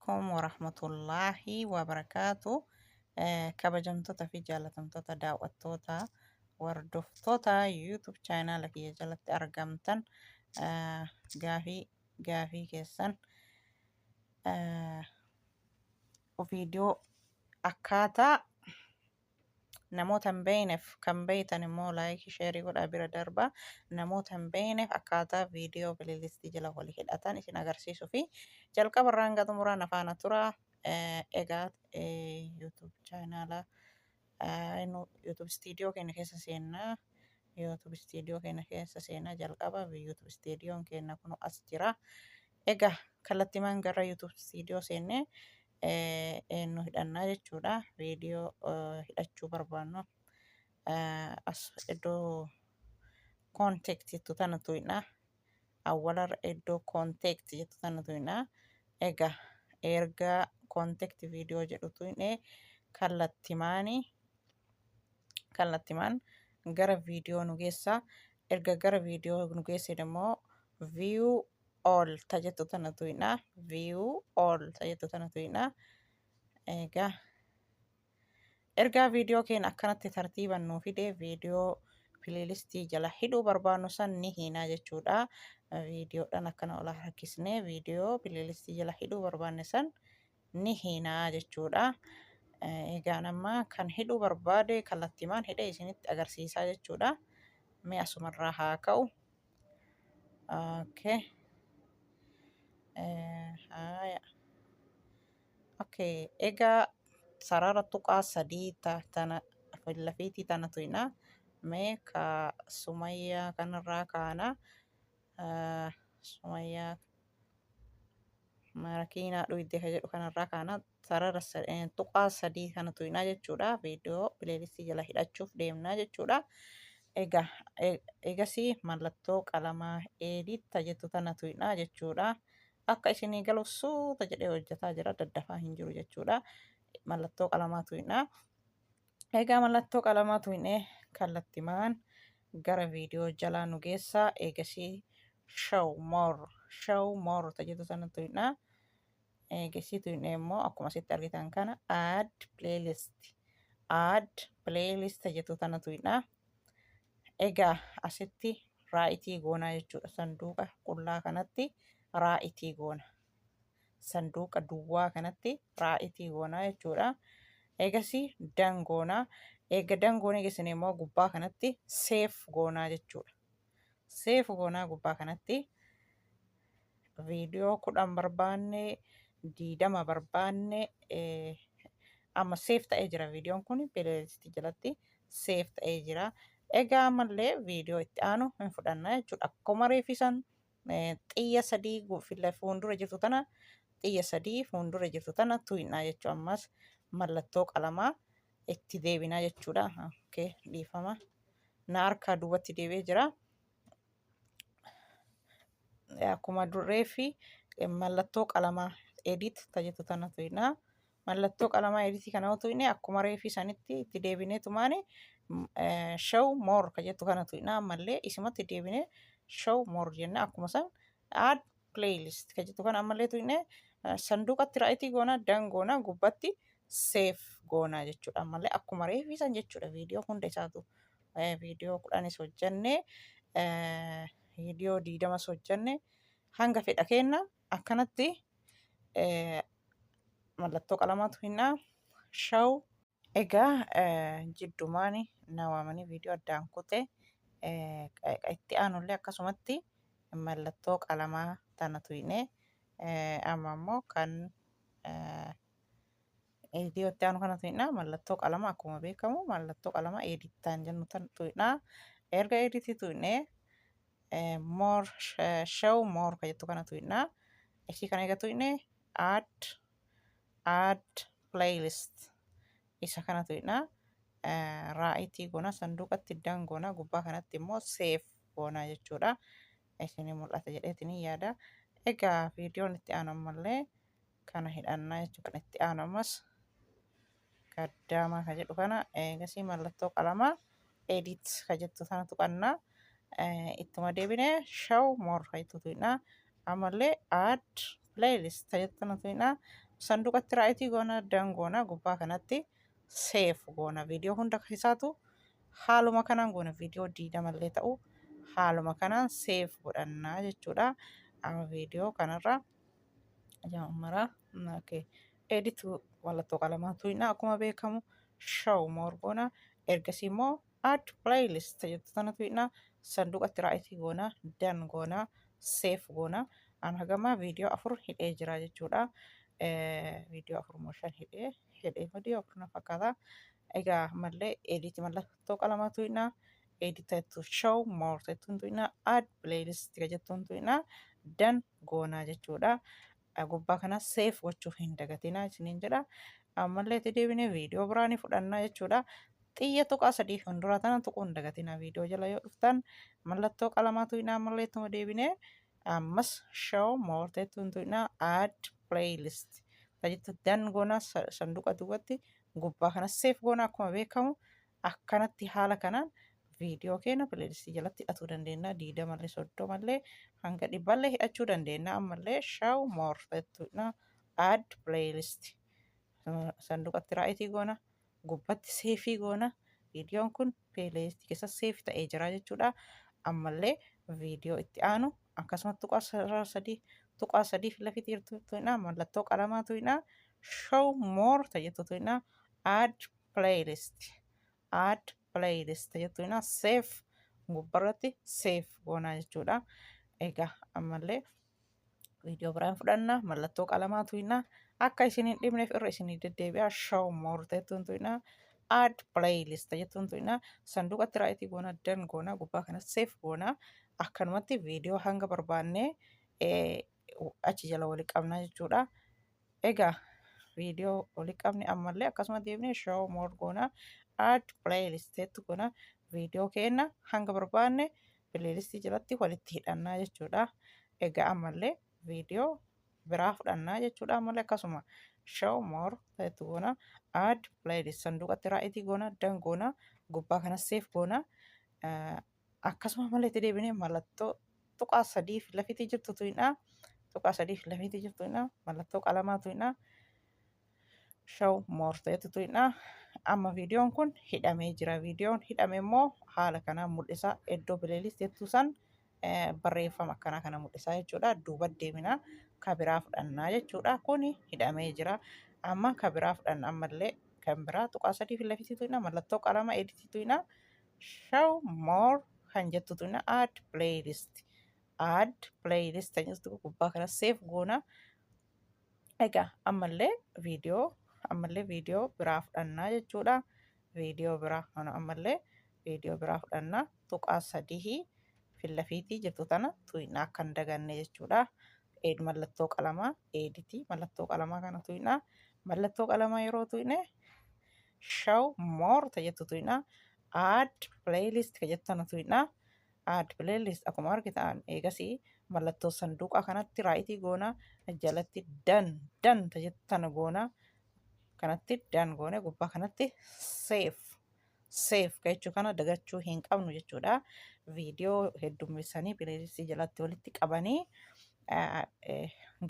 عليكم ورحمة الله وبركاته. kabajamtoota fi jaalatamtoota daawwattoota hordoftoota YouTube chaanala kiyya jalatti argamtan gaafii keessan viidiyoo akkaataa namoota hin beekneef kan beektan immoo laayikii sheerii godhaa bira darbaa namoota hin beekneef akkaataa viidiyoo pileelistii jala wal hidhatan isin agarsiisuu fi jalqabarraa hanga xumuraan afaana turaa. Egaa YouTube chaanala YouTube studio keenya keessa seenaa. YouTube studio keenya keessa seenaa jalqaba YouTube studioon keenya kun as jira. Egaa kallattimaan gara YouTube studio seennee eenyu hidhannaa jechuudha. Viidiyoo hidhachuu barbaannu as iddoo contact jettu tana tuqnaa. Awwalarra iddoo contact jettu tana tuqnaa. Egaa erga contact viidiyoo jedhu tuqnee kallattimaan gara viidiyoo nu geessaa. Erga gara viidiyoo nu geesse immoo view all tajettu tana tuqnaa. View all tajettu tana tuqnaa. Egaa ergaa viidiyoo keenya akkanatti tartiiban nuu fidee viidiyoo pileelistii jala hidhuu barbaannu san ni hiinaa jechuudha. Viidiyoodhaan akkana ol harkisnee viidiyoo pileelistii jala hidhuu barbaanne san ni hiinaa jechuudha. Egaa amma kan hidhuu barbaade kallattimaan hidhee isinitti agarsiisaa jechuudha. Mee asumarraa haa ka'u. Egaa sarara tuqaa sadii tana lafiitii tana tuqnaa. Mee ka Sumayyaa kanarraa kaana. Sumayyaa Marakiinaa dhuyde ka jedhu kanarraa kaana sarara tuqaa sadii kana tuqnaa jechuudha. Viidiyoo pileelistii jala hidhachuuf deemnaa jechuudha. Egasii mallattoo qalamaa edit jettu tana tuqnaa jechuudha. Akka isinii galu suuta jedhee hojjetaa jira, daddafaa hin jiru jechuudha. Mallattoo qalamaa tuqnaa. Egaa mallattoo qalamaa tuqnee kallattimaan gara viidiyoo jalaa nu geessaa. Egasii show more tajettu tana tuqnaa. Egasii tuqnee immoo akkuma asitti argitan kana add playlist tajettu tana tuqnaa. Egaa asitti raayitii goonaa jechuudha. Sanduuqa qullaa kanatti raayitii goona. Sanduuqa duwwaa kanatti raayitii goonaa jechuudha. Egasii dangoonaa. Eega dangoonee geessine immoo gubbaa kanatti seef goonaa jechuudha. Seef goonaa gubbaa kanatti viidiyoo 10 barbaanne 20 barbaanne amma seef ta'ee jira viidiyoon kun pileelistii jalatti seef ta'ee jira. Egaa ammallee viidiyoo itti aanu hin fudhannaa jechuudha. Akkuma reeffisan xiyya sadii fuuldura jirtu tana xiyya sadii fuuldura jirtu tana tuqnaa jechuudha. Ammas mallattoo qalamaa itti deebinaa jechuudha. Dhiifama. Na harkaa duubatti deebi'ee jira. Akkuma reeffi mallattoo qalamaa edit tajettu tana tuqnaa. Mallattoo qalamaa editii kana tuqnee akkuma reeffi sanitti itti deebinee tumaani show more ka jettu kana tuqnaa. Ammallee isumatti deebinee show more jenna. Akkuma san add playlist ka jettu kana ammallee tuqnee sanduuqatti raayitii goonaa, dangoonaa, gubbatti seef goonaa jechuudha. Ammallee akkuma reeffi san jechuudha. Viidiyoo hunda isaatu viidiyoo 10 hojjannee viidiyoo 20 hojjannee hanga fedha kenna akkanatti mallattoo qalamaa tuqnaa. Show egaa jiddumaani na waamanii viidiyoo addaan kute itti aanullee akkasumatti mallattoo qalamaa tana tuqnee amma immoo kan viidiyoo itti aanu kana tuqnaa. Mallattoo qalamaa akkuma beekamu mallattoo qalamaa edittaan jennu tana tuqnaa. Erga editii tuqnee more show more ka jettu kana tuqnaa. Ishii kana eega tuqnee add playlist isa kana tuqnaa. Raayitii goonaa, sanduuqatti dangoonaa, gubbaa kanatti immoo seef goonaa jechuudha. Isinii mul'ata jedheetiin yaada. Egaa viidiyoon itti aanu ammallee kana hidhannaa jechuudha. Kan itti aanu ammas gaddaamaa ka jedhu kana eegasii mallattoo qalamaa edit ka jettu tana tuqannaa. Ittuma deebinee show more ka jettu tuqnaa. Ammallee add playlist ka jettu tana tuqnaa. sanduuqatti raayitii goona dan goona gubbaa kanatti seef goona viidiyoo hunda isaatu haaluma kanaan goona viidiyoo 20 ta'u haaluma kanaan seef godhannaa jechuudha. Amma viidiyoo kanarra jaamara editu mallattoo qalamaa tuyna akkuma beekamu show more goona ergasii immoo add playlist jettu tana tuyna sanduuqatti raayitii goona dan goona seef goona an hagamaa viidiyoo 4 hidhee jira jechuudha. Viidiyoo 4 moo 5 hidhee viidiyoo 4 na fakkaata. Egaa mallee edit mallattoo qalamaa tuyna edit to show more jettuun tuyna add playlist jettuun tuyna dan goona jechuudha. Gubbaa kana seef gochuuf hin dagatinaa isiniin jedha. Ammallee itti deebinee viidiyoo biraanii fudhannaa jechuudha. Xiyya tuqaa sadii fuuldura tana tuquu hin dagatinaa viidiyoo jala yoo dhuftan mallattoo qalamaa tuyna ammallee ittuma deebinee ammas show more jettuun tuyna add playlist tajaajilu dan goona sanduuqa duubatti gubbaa kana seef goona akkuma beekamu akkanatti haala kanaan viidiyoo keenya pileelistii jalatti hidhatuu dandeenya. 20 30 hanga 100 hidhachuu dandeenya. Ammallee show more jettuudha add playlist sanduuqatti raayitii goona gubbatti seefii goona viidiyoon kun pileelistii keessa seef ta'ee jira jechuudha. Ammallee viidiyoo itti aanu akkasumas tuqaa sadii filafiitii jirtuudha mallattoo qalamaa tuyna show more tajaajilu add playlist jettuudha seef gubbarratti seef goonaa jechuudha. Egaa ammallee viidiyoo biraan fudhanna mallattoo qalamaa tuyna akka isin hin dhibneef irra isinii deddeebi'a show more jettuudha add playlist jettuun tuyna sanduuqatti raayitii goona dan goona gubbaa kanatti seef goona akkanumatti viidiyoo hanga barbaanne achi jala walitti qabna jechuudha. Egaa viidiyoo walitti qabne ammallee akkasuma deebinee show more goona add playlist jettu goona viidiyoo keenya hanga barbaanne pileelistii jalatti walitti hidhannaa jechuudha. Egaa ammallee viidiyoo biraa fudhannaa jechuudha. Ammallee akkasuma show more jettu goona add playlist sanduuqatti raayitii goona dan goona gubbaa kana seef goona akkasuma ammallee itti deebinee mallattoo tuqaa sadii lafiitii jirtu tuyna tuqaa sadii lafiitii jirtu tuyna mallattoo qalamaa tuyna show more jettu tuyna. Amma viidiyoon kun hidhamee jira. Viidiyoon hidhame immoo haala kanaan mul'isa. Iddoo pileelist jettu san barreeffama akkanaa kana mul'isa jechuudha. Duuba deemina kabiraa fudhannaa jechuudha. Kuni hidhamee jira. Amma kabiraa fudhanna ammallee kan biraa tuqaa sadii lafiitii tuyna mallattoo qalama editii tuyna show more kan jettu tuyna add playlist jettu gubbaa kana seef goona. Egaa ammallee viidiyoo biraa fudhannaa jechuudha. Viidiyoo biraa ammallee viidiyoo biraa fudhannaa tuqaa sadii filafiitii jirtu tana tuyna akka hin daganne jechuudha. Mallattoo qalamaa editii mallattoo qalamaa kana tuyna mallattoo qalamaa yeroo tuyne show more jettu tuyna add playlist jettu tana tuyna add playlist akkuma argitan eegasii mallattoo sanduuqa kanatti raayitii goona jalatti dan jettu tana goona kanatti dan goone gubbaa kanatti seef jechuu kana dagachuu hin qabnu jechuudha. Viidiyoo heddummeessanii pileelistii jalatti walitti qabanii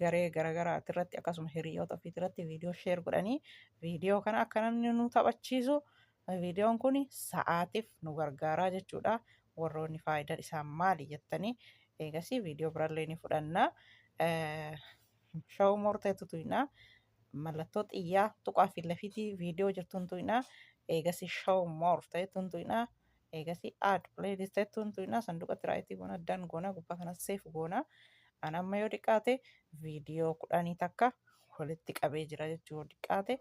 garee garaagaraa irratti akkasuma hiriyoota ofii irratti viidiyoo sheer godhanii viidiyoo kana akka namni nu taphachiisu viidiyoon kun sa'aatiif nu gargaaraa jechuudha. Warroonni faayidaan isaa maali jettanii eegasii viidiyoo biraallee ni fudhanna. Show more jettu tuyna mallattoo xiyyaa tuqaa fi lafiitii viidiyoo jirtuun tuyna eegasii show more jettuun tuyna eegasii add playlist jettuun tuyna sanduuqatti raayitii goona dan goona gubbaa kana seef goona. An amma yoo xiqqaate viidiyoo 10 takka walitti qabee jira jechuudha xiqqaate.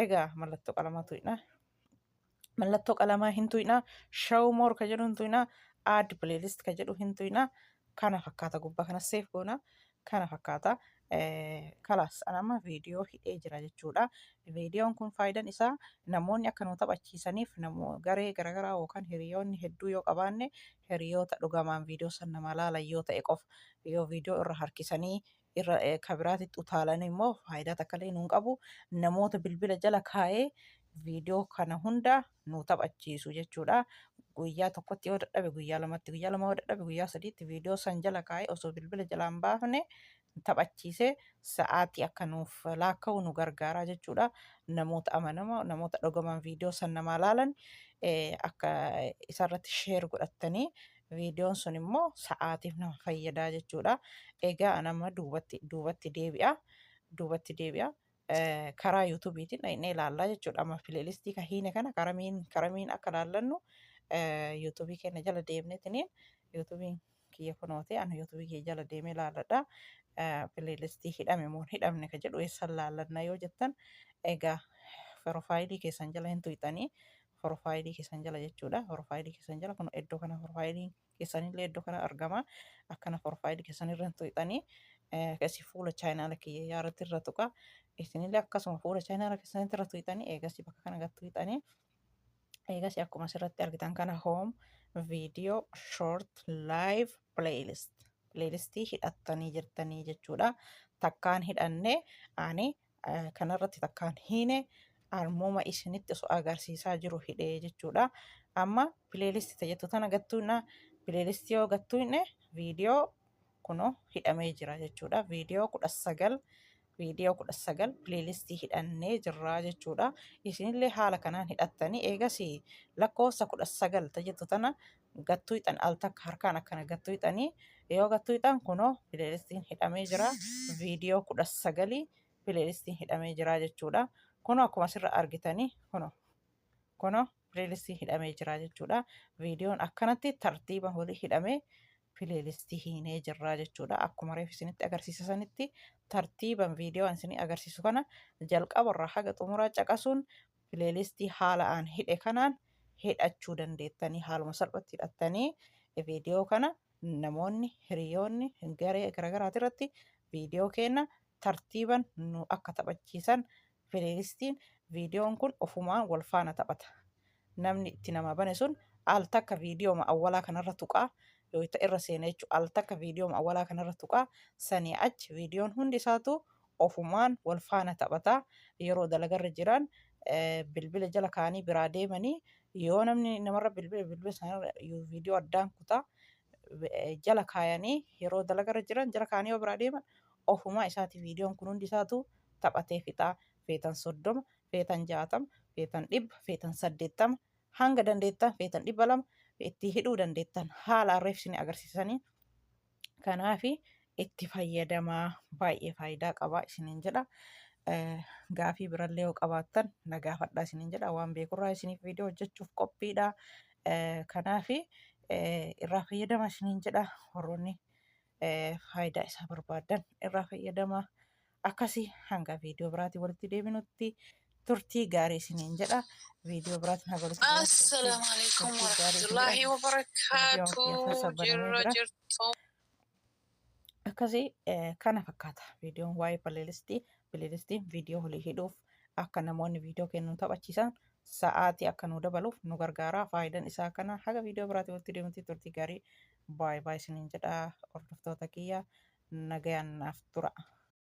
Egaa mallattoo qalamaa tuyna mallattoo qalamaa hin tuyna show more ka jedhu hin tuyna add playlist ka jedhu hin tuyna kana fakkaata gubbaa kana seef goona kana fakkaata. Kalaas an amma viidiyoo hidhee jira jechuudha. Viidiyoon kun faayidaan isaa namoonni akka nu taphachiisaniif garee garaagaraa yookaan hiriyoonni hedduu yoo qabaanne hiriyoota dhugamaan viidiyoo san nama laalan yoo ta'e qofa yoo viidiyoo irra harkisanii irra kabiraatitti utaalanii immoo faayidaa takka illee nuun qabu namoota bilbila jala kaa'ee viidiyoo kana hunda nu taphachiisu jechuudha. Guyyaa tokkotti yoo dadhabe guyyaa lamatti guyyaa lama yoo dadhabe guyyaa sadiitti viidiyoo san jala kaa'ee osoo bilbila jalaan baafne taphachiisee sa'aatii akka nuuf laakka'u nu gargaara jechuudha. Namoota amanamoo namoota dhugumaan viidiyoo san namaa laalan akka isarratti sheer godhattanii viidiyoon sun immoo sa'aatiif nama fayyadaa jechuudha. Egaa nama duubatti deebi'a. Duubatti deebi'a. Karaa yuutuubiitiin dhaqnee ilaallaa jechuudha. Amma pileelistii kahiine kana karamiin akka laallannu yuutuubii keenya jala deemneetiniin yuutuubiin kiyya kunootee ana yuutuubii kiyya jala deemee ilaalladha. Pileelistii hidhame moo hin hidhamne ka jedhu eessan laallanna yoo jettan egaa profaayilii keessan jala hin tuqxanii profaayilii keessan jala jechuudha. Profaayilii keessan jala kun iddoo kana profaayilii keessanillee iddoo kana argama. Akkana profaayilii keessanirra hin tuqxanii akkasii fuula chaayinaala kiyya yaarratti irra tuqa. Isinillee akkasuma fuula chaayinaala keessanitti irra tuqxanii eegasii bakka kana gad tuqxanii eegasii akkuma asirratti argitan kana home video short live playlist playlistii hidhattanii jirtanii jechuudha. Takkaan hidhannee ani kanarratti takkaan hiine armuma isinitti osoo agarsiisaa jiru hidhee jechuudha. Amma playlistii tajaajiltu tana gattuuna playlistii yoo gattuune viidiyoo kunoo hidhamee jira jechuudha. Viidiyoo 19 playlistii hidhannee jirra jechuudha. Isinillee haala kanaan hidhattanii eegasii lakkoofsa 19 tajaajiltu tana gattuuxan al takka harkaan akkana gattuuxanii yoo gattuuxan kunoo playlistiin hidhamee jira. Viidiyoo 19 playlistiin hidhamee jira jechuudha. Kunoo akkuma asirra argitanii kunoo playlistiin hidhamee jira jechuudha. Viidiyoon akkanatti tartiiba walii hidhamee playlistii hiinee jirra jechuudha. Akkuma reef isinitti agarsiisa sanitti tartiiban viidiyoon isinii agarsiisu kana jalqabarraa haga xumuraa caqasuun playlistii haala aan hidhe kanaan hidhachuu dandeettanii haaluma salphatti hidhattanii viidiyoo kana namoonni hiriyoonni garee garagaraati irratti viidiyoo kenna tartiiban nu akka taphachiisan playlistiin viidiyoon kun ofumaan wal faana taphata. Namni itti nama bane sun al takka viidiyoo awwalaa kanarra tuqaa yoo irra seenaa jechuudha. Al takka viidiyoo awwalaa kanarra tuqaa sanii achi viidiyoon hundi isaatu ofumaan wal faana taphata. Yeroo dalagarra jiran bilbila jala kaanii biraa deemanii yoo namni namarra bilbila sanarra viidiyoo addaan kutaa jala kaayanii yeroo dalagarra jiran jala kaanii yoo biraa deeman ofumaa isaati viidiyoon kun hundi isaatu taphatee fixaa. Feetan 30, feetan 60, feetan 100, feetan 80 hanga dandeettan feetan 200 itti hidhuu dandeettan haala arreefsini agarsiisanii. Kanaafi itti fayyadamaa baay'ee faayidaa qabaa isiniin jedha. Gaafii birallee yoo qabaattan na gaafadhaa isiniin jedha. Waan beekurraa isiniif viidiyoo hojjechuuf qophiidha. Kanaafi irraa fayyadama isiniin jedha. Warroonni faayidaa isaa barbaadan irraa fayyadama. Akkasii hanga viidiyoo biraatii walitti deebinutti turtii gaarii isiniin jedha. Viidiyoo biraatiin haga walitti deebinutti. Assalaamu alaikum warahmatullaahi wabarakaatuh. Jirra jirtu. Akkasii kana fakkaata viidiyoon waa'ee playlistiin viidiyoo walii hidhuuf akka namoonni viidiyoo kennuun taphachiisan sa'aatii akka nu dabaluuf nu gargaara. Faayidaan isaa kana haga viidiyoo biraatii walitti deebinutti turtii gaarii baay'ee isiniin jedha. Hordoftoota kiyya nagayaan naaf tura.